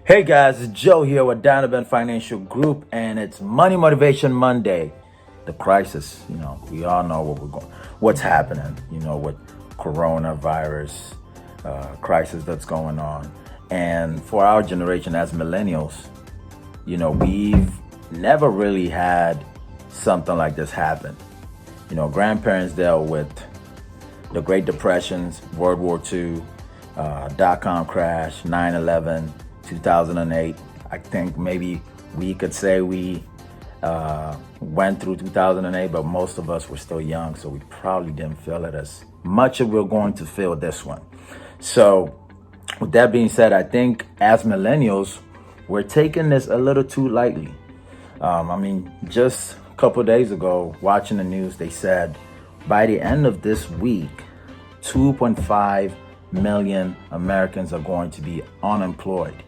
Hey guys, it's Joe here with Donovan Financial Group, and it's Money Motivation Monday. The crisis, we all know what's happening, with coronavirus crisis that's going on. And for our generation as millennials, we've never really had something like this happen. Grandparents dealt with the Great Depressions, World War II, dot-com crash, 9/11, 2008. I think maybe we could say we went through 2008, but most of us were still young, so we probably didn't feel it as much as we're going to feel this one. So with that being said, I think as millennials, we're taking this a little too lightly. Just a couple of days ago, watching the news, they said by the end of this week, 2.5 million Americans are going to be unemployed.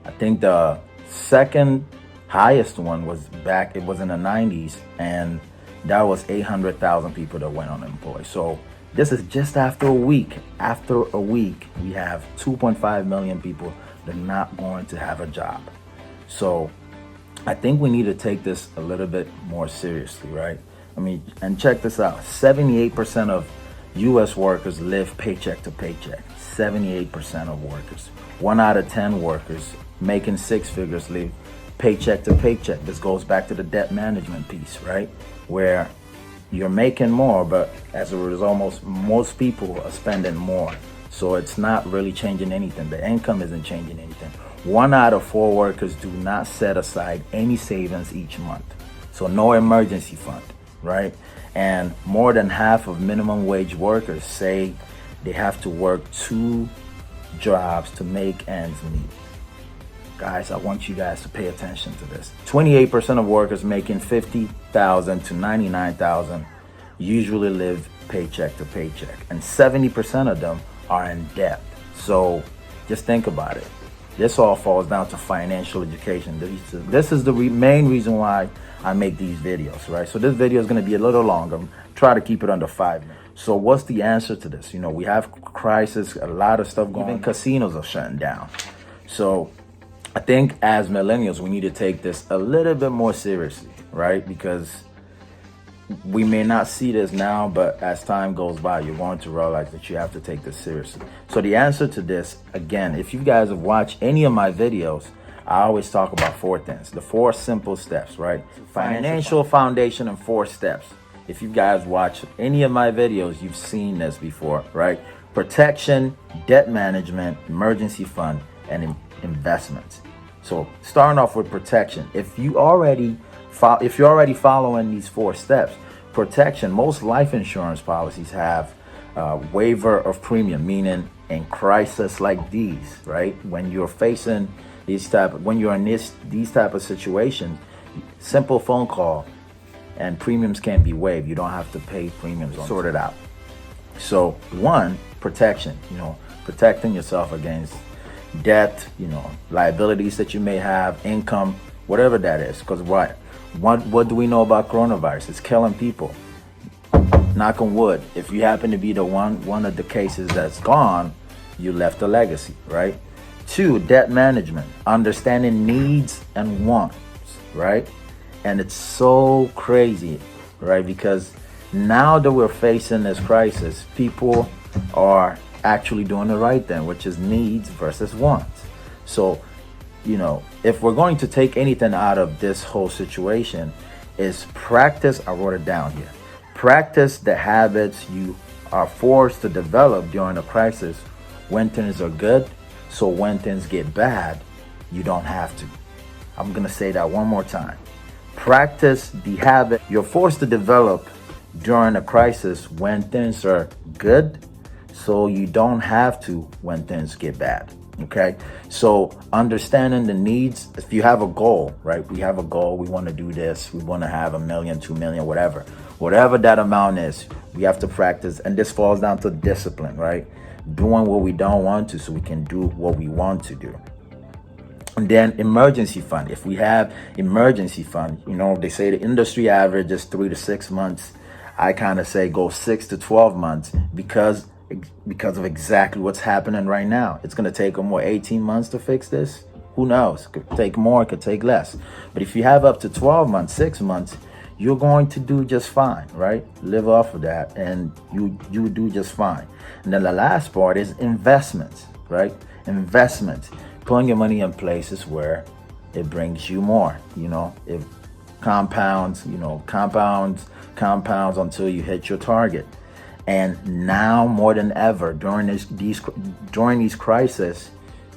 I think the second highest one it was in the 90s, and that was 800,000 people that went unemployed. So this is just after a week. After a week, we have 2.5 million people that are not going to have a job. So I think we need to take this a little bit more seriously, right? And check this out. 78% of U.S. workers live paycheck to paycheck. 78% of workers. 1 out of 10 workers making six figures live paycheck to paycheck. This goes back to the debt management piece, right? Where you're making more, but as a result, most people are spending more. So it's not really changing anything. The income isn't changing anything. 1 out of 4 workers do not set aside any savings each month. So no emergency fund, right? And more than half of minimum wage workers say they have to work 2 jobs to make ends meet. Guys, I want you guys to pay attention to this. 28% of workers making $50,000 to $99,000 usually live paycheck to paycheck, and 70% of them are in debt. So just think about it. This all falls down to financial education. This is the main reason why I make these videos, right? So this video is going to be a little longer. Try to keep it under 5 minutes. So what's the answer to this? We have crisis, a lot of stuff going on. Even casinos are shutting down. So I think as millennials, we need to take this a little bit more seriously, right? Because we may not see this now, but as time goes by, you're going to realize that you have to take this seriously. So the answer to this, again, if you guys have watched any of my videos, I always talk about 4 things, the 4 simple steps, right? Financial foundation in 4 steps. If you guys watch any of my videos, you've seen this before, right? Protection, debt management, emergency fund, and investments. So starting off with protection, if you're already following these 4 steps, protection, most life insurance policies have waiver of premium, meaning in crisis like these, right? When you're facing when you're in these type of situations, simple phone call and premiums can be waived. You don't have to pay premiums, sort it out. So 1, protection, protecting yourself against debt, liabilities that you may have, income, whatever that is. Because what do we know about coronavirus? It's killing people. Knock on wood. If you happen to be the one of the cases that's gone, you left a legacy, right? 2, debt management, understanding needs and wants, right? And it's so crazy, right? Because now that we're facing this crisis, people are actually doing the right thing, which is needs versus wants. So, if we're going to take anything out of this whole situation, is practice. I wrote it down here. Practice the habits you are forced to develop during a crisis when things are good, so when things get bad, you don't have to. I'm going to say that one more time. Practice the habit you're forced to develop during a crisis when things are good, so you don't have to when things get bad. Okay, so understanding the needs. If you have a goal, right? We have a goal. We want to do this. We want to have 1 million, 2 million, whatever that amount is. We have to practice, and this falls down to discipline, right? Doing what we don't want to, so we can do what we want to do. And then emergency fund. If we have emergency fund, they say the industry average is 3 to 6 months. I kind of say go 6 to 12 months because of exactly what's happening right now. It's going to take them 18 months to fix this. Who knows? Could take more, could take less. But if you have up to 12 months, 6 months, you're going to do just fine, right? Live off of that and you do just fine. And then the last part is investments, right? Investments. Putting your money in places where it brings you more, it compounds, compounds until you hit your target. And now more than ever during these crises,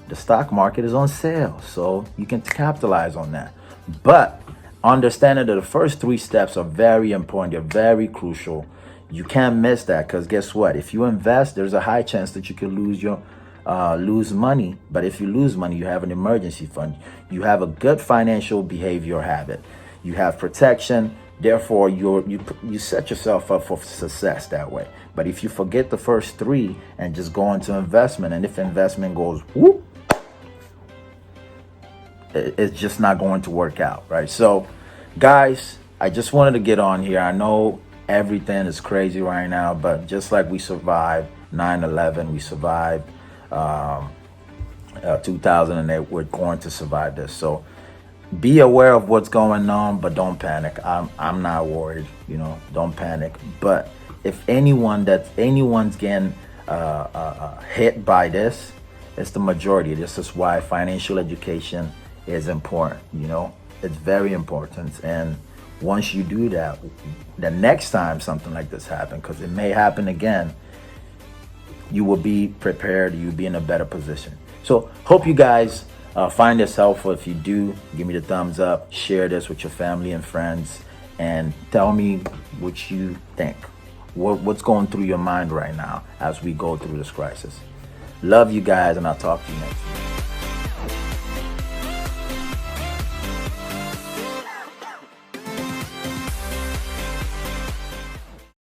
the stock market is on sale, so you can capitalize on that. But understanding that the first three steps are very important, they're very crucial. You can't miss that, because guess what? If you invest, there's a high chance that you could lose money. But if you lose money, you have an emergency fund. You have a good financial behavior habit. You have protection. Therefore, you set yourself up for success that way. But if you forget the first three and just go into investment, and if investment goes whoop, it's just not going to work out, right? So, guys, I just wanted to get on here. I know everything is crazy right now, but just like we survived 9/11, we survived 2008, we're going to survive this. So be aware of what's going on, but don't panic. I'm not worried, don't panic. But if anyone's getting hit by this, it's the majority. This is why financial education is important. It's very important. And once you do that, the next time something like this happens, because it may happen again, you will be prepared. You'll be in a better position. So hope you guys find this helpful. If you do, give me the thumbs up, share this with your family and friends, and tell me what you think. What's going through your mind right now as we go through this crisis. Love you guys, and I'll talk to you next time.